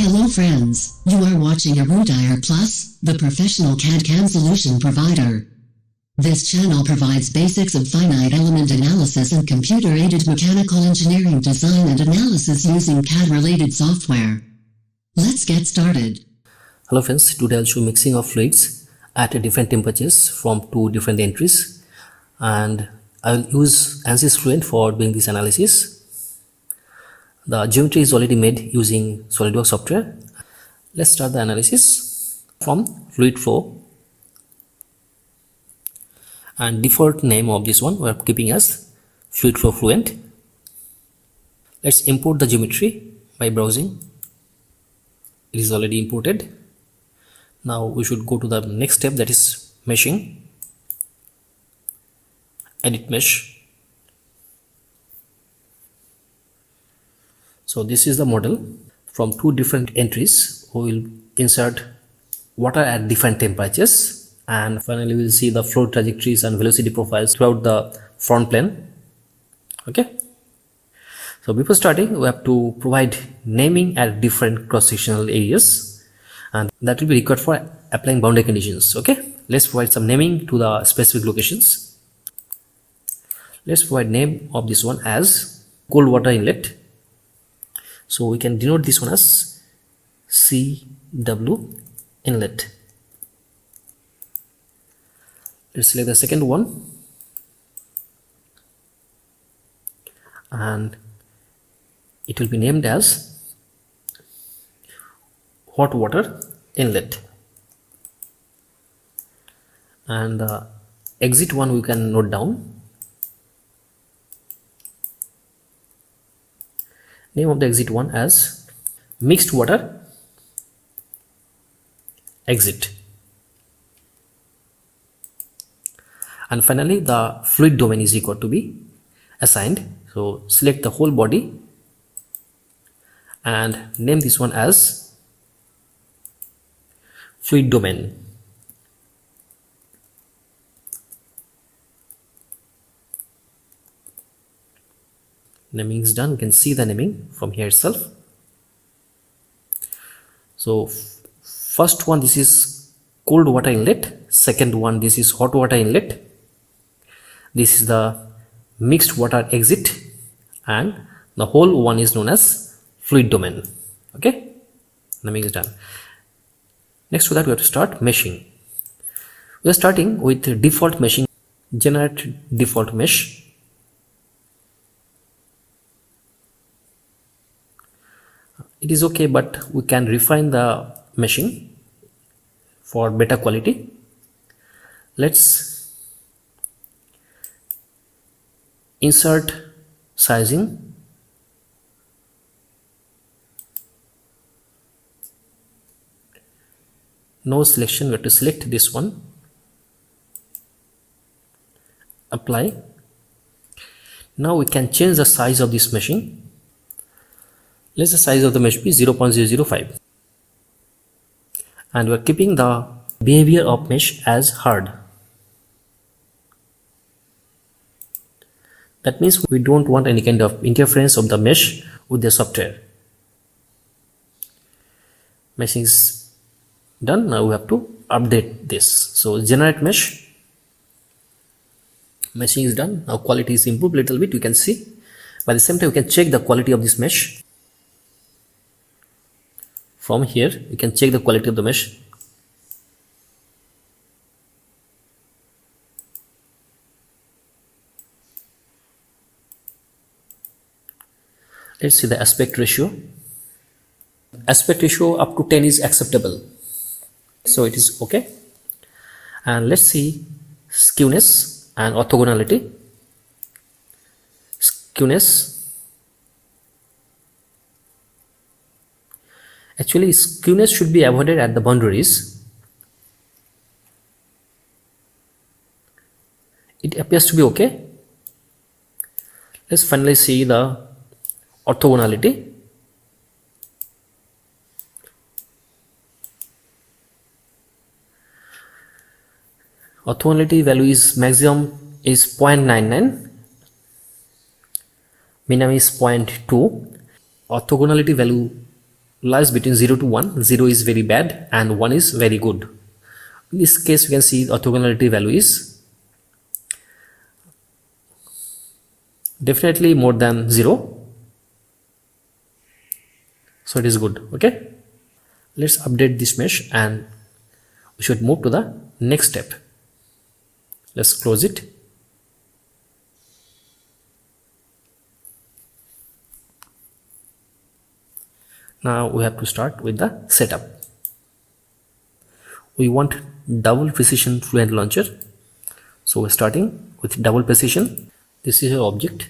Hello friends, you are watching ERUDIRE Plus, the professional CAD/CAM solution provider. This channel provides basics of finite element analysis and computer-aided mechanical engineering design and analysis using CAD-related software. Let's get started. Hello friends, today I'll show mixing of fluids at different temperatures from two different entries, and I'll use ANSYS Fluent for doing this analysis. The geometry is already made using SolidWorks software. Let's start the analysis from fluid flow, and default name of this one we are keeping as fluid flow fluent. Let's import the geometry by browsing. It is already imported. Now we should go to the next step, that is meshing. Edit mesh. So this is the model. From two different entries we will insert water at different temperatures, and finally we will see the flow trajectories and velocity profiles throughout the front plane. Okay, so before starting we have to provide naming at different cross-sectional areas, and that will be required for applying boundary conditions. Okay, let's provide some naming to the specific locations. Let's provide name of this one as cold water inlet. So we can denote this one as CW inlet. Let's select the second one, and it will be named as hot water inlet. And the exit one we can note down. Name of the exit one as mixed water exit. And finally the fluid domain is equal to be assigned. So select the whole body and name this one as fluid domain. Naming is done. You can see the naming from here itself. So first one, this is cold water inlet. Second one, this is hot water inlet. This is the mixed water exit, and the whole one is known as fluid domain. Okay, naming is done. Next to that we have to start meshing. We are starting with default meshing. Generate default mesh. It is okay, but we can refine the meshing for better quality. Let's insert sizing. No selection, we have to select this one. Apply. Now we can change the size of this meshing. Let the size of the mesh be 0.005, and we are keeping the behavior of mesh as hard. That means we don't want any kind of interference of the mesh with the software. Meshing is done. Now we have to update this. So generate mesh. Meshing is done. Now quality is improved a little bit, you can see. By the same time, we can check the quality of this mesh. From here we can check the quality of the mesh. Let's see the aspect ratio. Aspect ratio up to 10 is acceptable, so it is okay. And let's see skewness and orthogonality. Skewness. Actually, skewness should be avoided at the boundaries. It appears to be okay. Let's finally see the orthogonality. Orthogonality value is maximum is 0.99, minimum is 0.2. Orthogonality value lies between 0 to 1. 0 is very bad and 1 is very good. In this case, we can see the orthogonality value is definitely more than 0. So it is good. Okay, let's update this mesh and we should move to the next step. Let's close it. Now we have to start with the setup. We want double precision Fluent launcher. So we're starting with double precision. This is your object.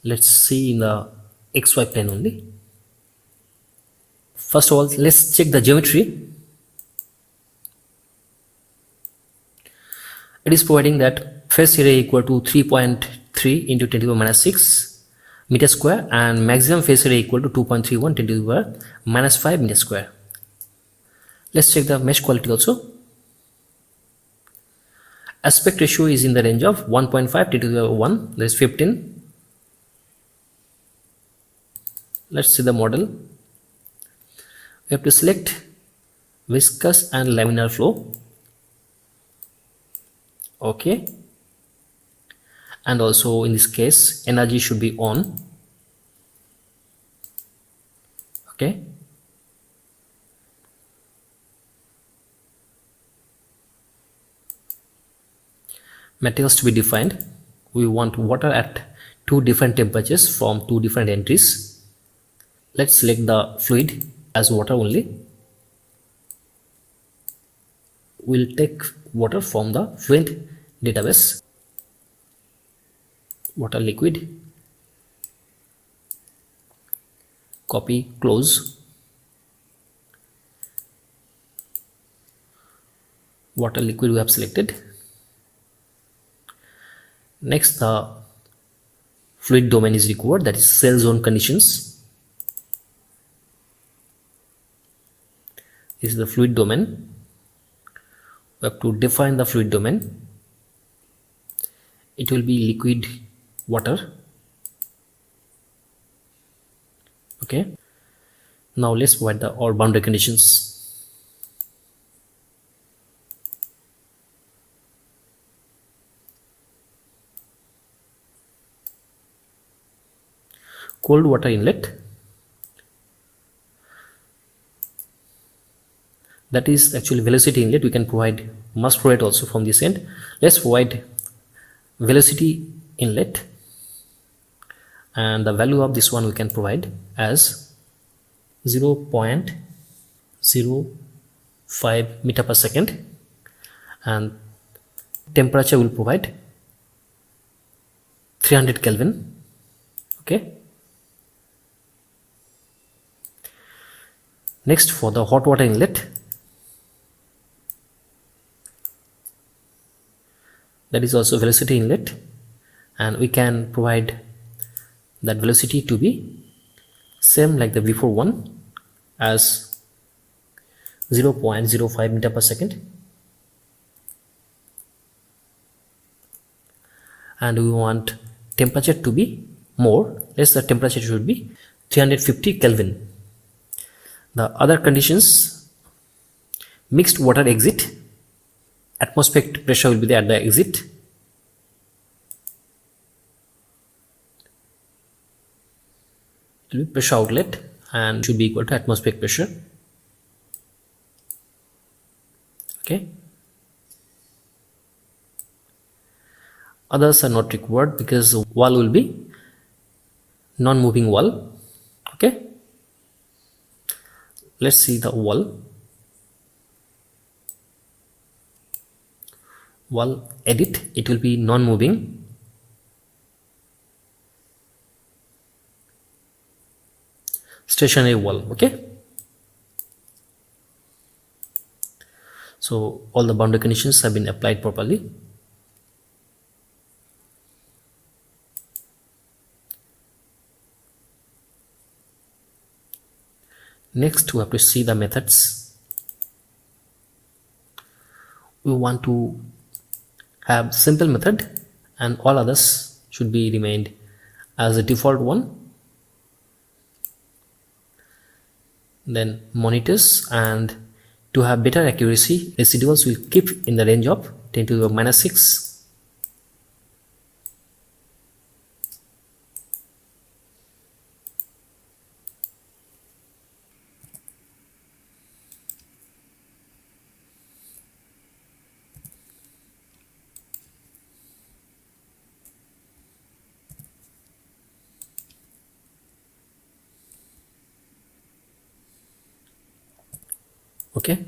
Let's see in the XY plane only. First of all, let's check the geometry. It is providing that face area equal to 3.3 into 10 to the power minus 6 meter square and maximum face area equal to 2.31 10 to the power minus 5 meter square. Let's check the mesh quality also. Aspect ratio is in the range of 1.5 10 to the power 1, that is 15. Let's see the model. We have to select viscous and laminar flow. Okay, and also in this case energy should be on. Okay, materials to be defined. We want water at 2 different temperatures from 2 different entries. Let's select the fluid as water only. We'll take water from the Fluent database. Water liquid. Copy, close. Water liquid we have selected. Next, the fluid domain is required, that is cell zone conditions. This is the fluid domain. We have to define the fluid domain. It will be liquid water. Okay, now let's provide the all boundary conditions. Cold water inlet, that is actually velocity inlet. We can provide, must provide also from this end. Let's provide velocity inlet, and the value of this one we can provide as 0.05 meter per second, and temperature will provide 300 Kelvin. Okay, next for the hot water inlet, that is also velocity inlet, and we can provide that velocity to be same like the before one as 0.05 meter per second, and we want temperature to be more. Yes, the temperature should be 350 Kelvin. The other conditions, mixed water exit, atmospheric pressure will be there at the exit. It will be pressure outlet and should be equal to atmospheric pressure. Okay, others are not required because the wall will be non-moving wall. Okay, let's see the wall edit. It will be non-moving. Stationary wall. Okay, so all the boundary conditions have been applied properly. Next, we have to see the methods. We want to have simple method and all others should be remained as a default one. then monitors, and to have better accuracy, residuals will keep in the range of 10 to the minus 6. Okay.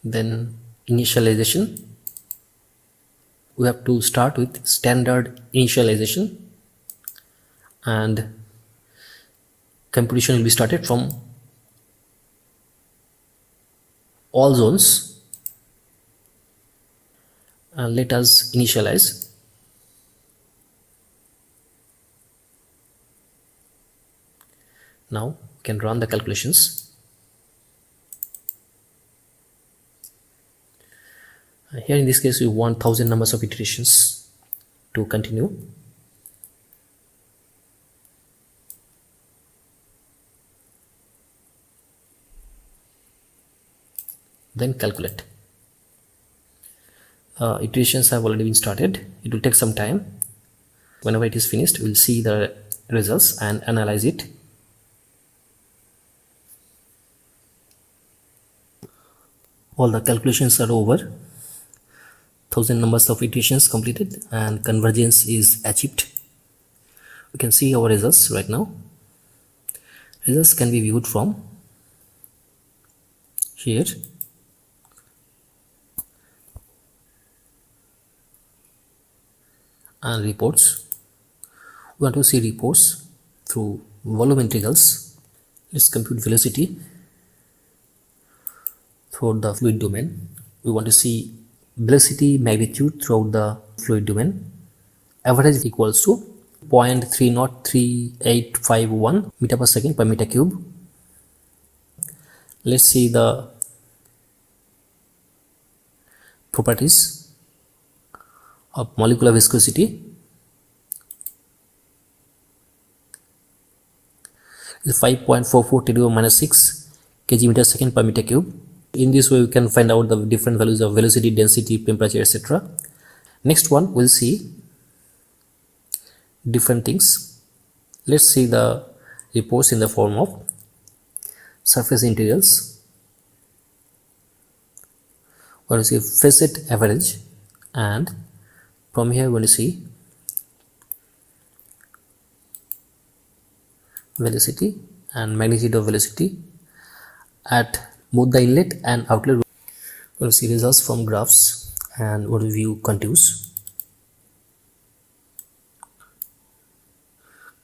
Then initialization. We have to start with standard initialization, and computation will be started from all zones. And let us initialize. Now we can run the calculations. Here in this case we want 1000 numbers of iterations to continue. Then calculate. Iterations have already been started. It will take some time. Whenever it is finished, we will see the results and analyze it. All the calculations are over. 1000 numbers of iterations completed and convergence is achieved. We can see our results right now. Results can be viewed from here. And reports. We want to see reports through volume integrals. Let's compute velocity throughout the fluid domain. We want to see velocity magnitude throughout the fluid domain. Average equals to 0.303851 meter per second per meter cube. Let's see the properties of molecular viscosity. Is 5.44 to the minus 6 kg meter second per meter cube. In this way we can find out the different values of velocity, density, temperature, etc. Next one we'll see different things. Let's see the reports in the form of surface integrals. We're going to see facet average, and from here we're going to see velocity and magnitude of velocity at both the inlet and outlet. We'll see results from graphs and we'll view contours.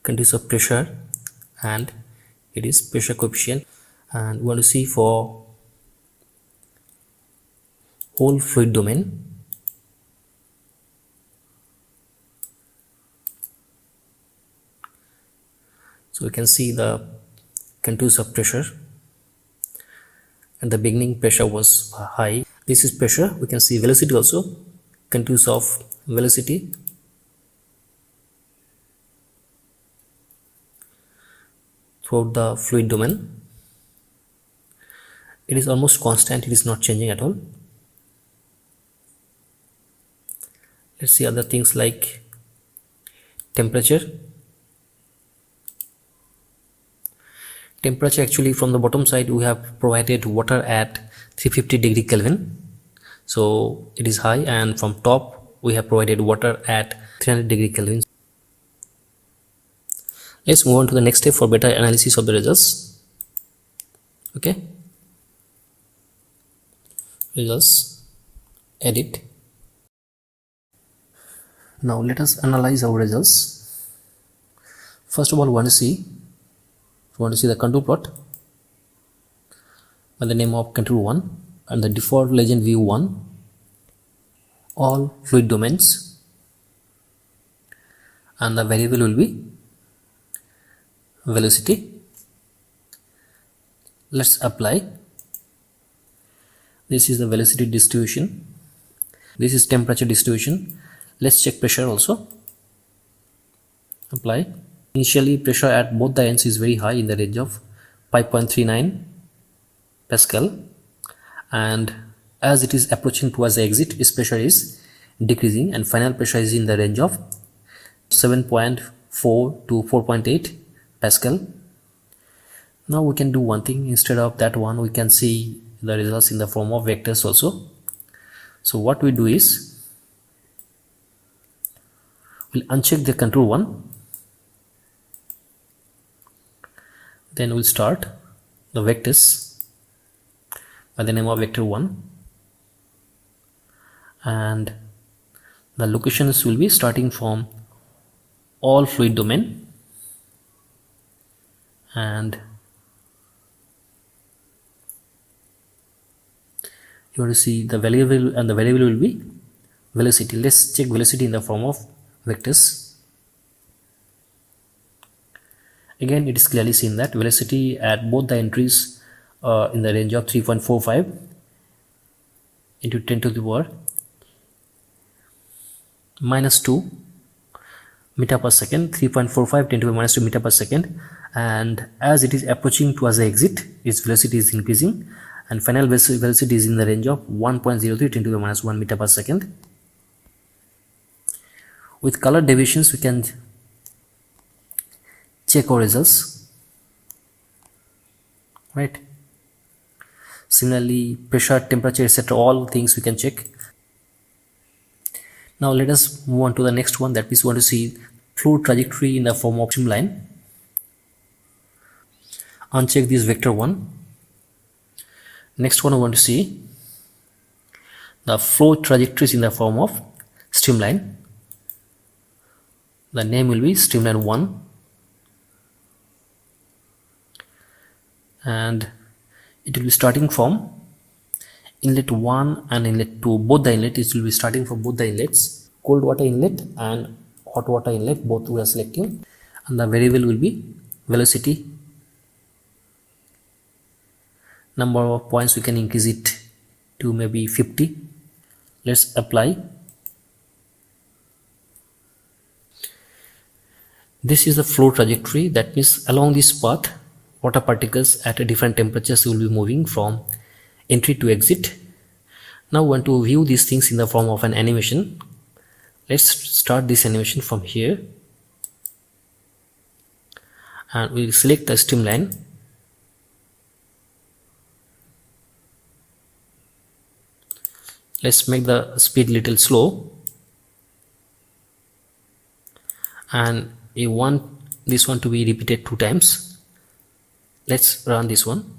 Contours of pressure, and it is pressure coefficient, and we want to see for whole fluid domain. So we can see the contours of pressure. And the beginning pressure was high. This is pressure. We can see velocity also, contours of velocity. Throughout the fluid domain, it is almost constant, it is not changing at all. Let's see other things like temperature. Temperature, actually from the bottom side we have provided water at 350 degree Kelvin, so it is high, and from top we have provided water at 300 degree Kelvin. Let's move on to the next step for better analysis of the results. Okay, results, edit. Now let us analyze our results. First of all, we want to see the contour plot by the name of contour 1 and the default legend view 1, all fluid domains, and the variable will be velocity. Let's apply. This is the velocity distribution. This is temperature distribution. Let's check pressure also. Apply. Initially pressure at both the ends is very high, in the range of 5.39 Pascal, and as it is approaching towards the exit, its pressure is decreasing, and final pressure is in the range of 7.4 to 4.8 Pascal. Now we can do one thing. Instead of that one, we can see the results in the form of vectors also. So what we do is, we'll uncheck the control 1, then we'll start the vectors by the name of vector 1, and the locations will be starting from all fluid domain, and you want to see the variable, and the variable will be velocity. Let's check velocity in the form of vectors. Again, it is clearly seen that velocity at both the entries in the range of 3.45 into 10 to the power minus 2 meter per second, 3.45 10 to the minus 2 meter per second, and as it is approaching towards the exit, its velocity is increasing, and final velocity is in the range of 1.03 10 to the minus 1 meter per second. With color deviations, we can check our results, right? Similarly, pressure, temperature, etc., all things we can check. Now let us move on to the next one, that is, we want to see fluid trajectory in the form of streamline. Uncheck this vector 1. Next one, we want to see the flow trajectories in the form of streamline. The name will be streamline 1, and it will be starting from inlet 1 and inlet 2. Both the inlets, it will be starting from both the inlets, cold water inlet and hot water inlet, both we are selecting, and the variable will be velocity. Number of points, we can increase it to maybe 50. Let's apply. This is the flow trajectory. That means along this path, water particles at different temperatures will be moving from entry to exit. Now we want to view these things in the form of an animation. Let's start this animation from here, and we'll select the streamline. Let's make the speed little slow, and you want this one to be repeated 2 times. Let's run this one.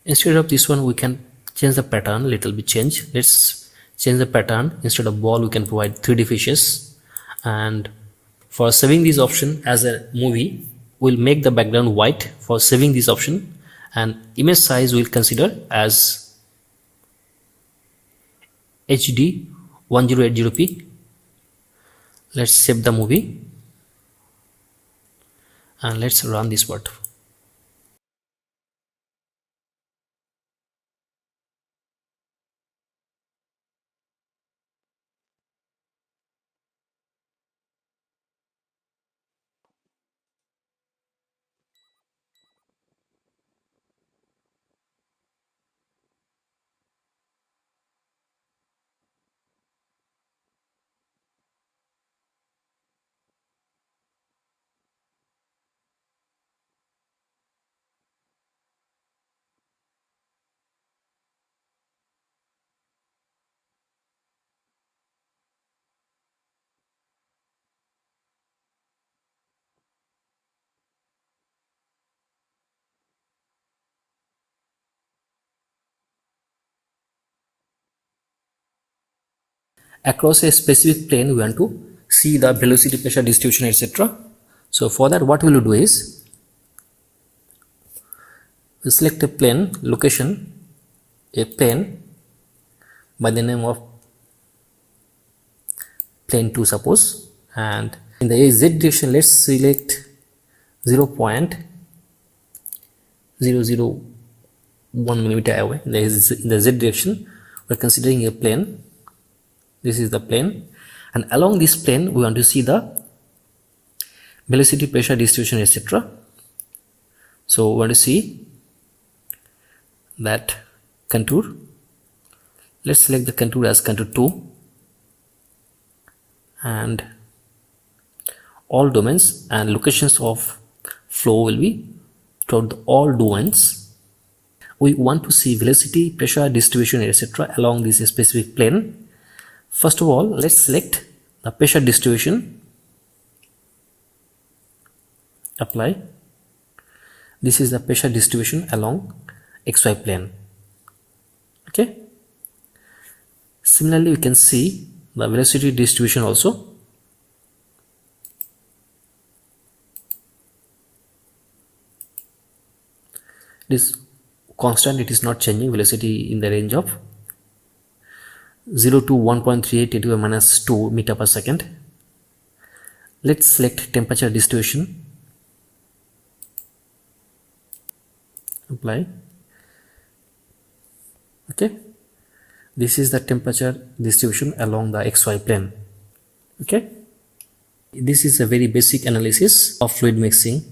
Instead of this one, we can change the pattern, little bit change. Let's change the pattern. Instead of ball, we can provide 3D fishes, and for saving this option as a movie, we'll make the background white for saving this option, and image size we'll consider as HD 1080p. Let's save the movie, and let's run this part. Across a specific plane, we want to see the velocity, pressure distribution, etc. So for that, what we will do is, we select a plane location, a plane by the name of plane 2 suppose, and in the z direction let's select 0.001 millimeter away. In the z direction we're considering a plane. This is the plane, and along this plane we want to see the velocity, pressure distribution, etc. So we want to see that contour. Let's select the contour as contour 2, and all domains and locations of flow will be toward all domains. We want to see velocity, pressure distribution, etc. along this specific plane. First of all, let's select the pressure distribution, apply. This is the pressure distribution along XY plane. Okay. Similarly, we can see the velocity distribution also. It is constant, it is not changing. Velocity in the range of 0 to 1.38 × 10⁻² meter per second. Let's select temperature distribution, apply. Okay, this is the temperature distribution along the XY plane. Okay, this is a very basic analysis of fluid mixing.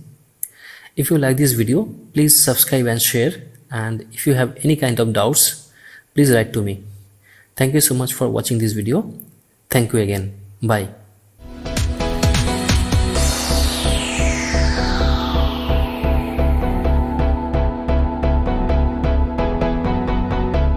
If you like this video, please subscribe and share, and if you have any kind of doubts, please write to me. Thank you so much for watching this video. Thank you again. Bye.